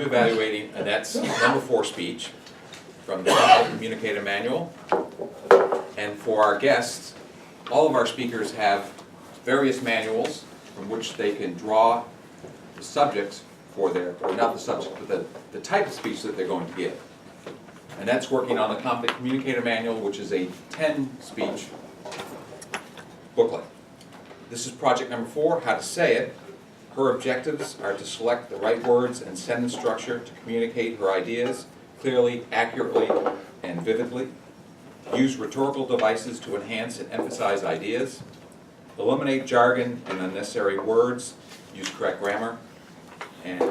evaluating Annette's number 4 speech from the Conflict Communicator Manual. And for our guests, all of our speakers have various manuals from which they can draw the subjects for their, or not the subject, but the type of speech that they're going to give. Annette's working on the Conflict Communicator Manual, which is a 10-speech booklet. This is project number 4, how to say it. Her objectives are to select the right words and sentence structure to communicate her ideas clearly, accurately, and vividly. Use rhetorical devices to enhance and emphasize ideas. Eliminate jargon and unnecessary words. Use correct grammar. And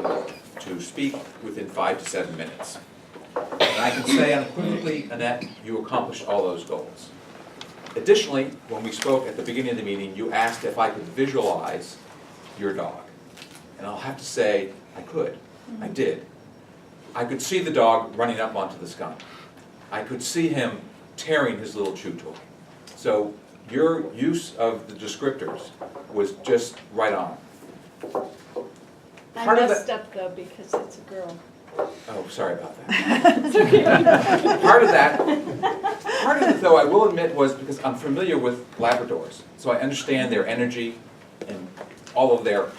to speak within 5 to 7 minutes. And I can say unequivocally, Annette, you accomplished all those goals. Additionally, when we spoke at the beginning of the meeting, you asked if I could visualize your dog. And I'll have to say, I could. I did. I could see the dog running up onto the skunk. I could see him tearing his little chew toy. So your use of the descriptors was just right on. I Part of messed up though because it's a girl. Oh, sorry about that. Part of it though, I will admit, was because I'm familiar with Labradors. So I understand their energy and all of their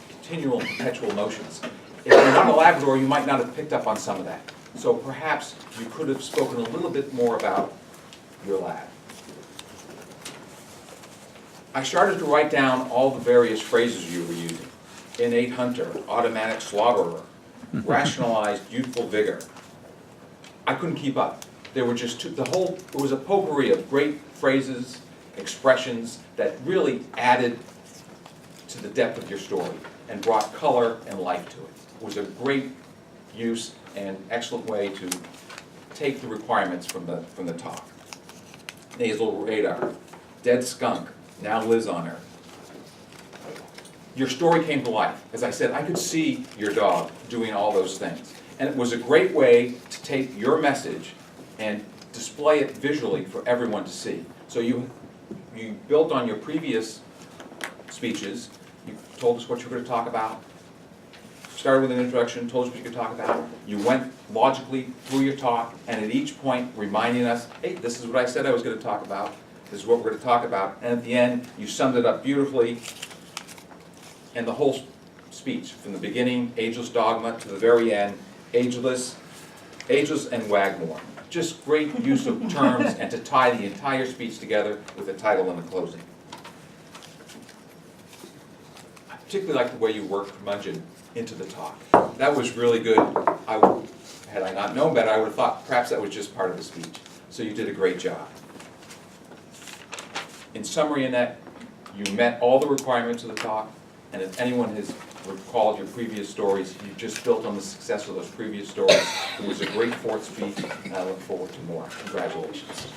continual and perpetual motions. If you're not a Labrador, you might not have picked up on some of that. So perhaps you could have spoken a little bit more about your lab. I started to write down all the various phrases you were using. Innate hunter, automatic slaughterer, rationalized youthful vigor. I couldn't keep up. There were just it was a potpourri of great phrases, expressions that really added to the depth of your story and brought color and life to it. It was a great use and excellent way to take the requirements from the talk. Nasal radar, dead skunk, now lives on Earth. Your story came to life. As I said, I could see your dog doing all those things. And it was a great way to take your message and display it visually for everyone to see. So you built on your previous speeches. You told us what you were going to talk about, started with an introduction, told us what you could talk about. You went logically through your talk, and at each point reminding us, hey, this is what I said I was going to talk about. This is what we're going to talk about. And at the end, you summed it up beautifully. And the whole speech, from the beginning, ageless dogma, to the very end, ageless and wagmore. Just great use of terms and to tie the entire speech together with the title and the closing. I particularly like the way you worked curmudgeon into the talk. That was really good. Had I not known better, I would have thought perhaps that was just part of the speech. So you did a great job. In summary, Annette, you met all the requirements of the talk. And if anyone has recalled your previous stories, you just built on the success of those previous stories. It was a great 4th speech, and I look forward to more. Congratulations.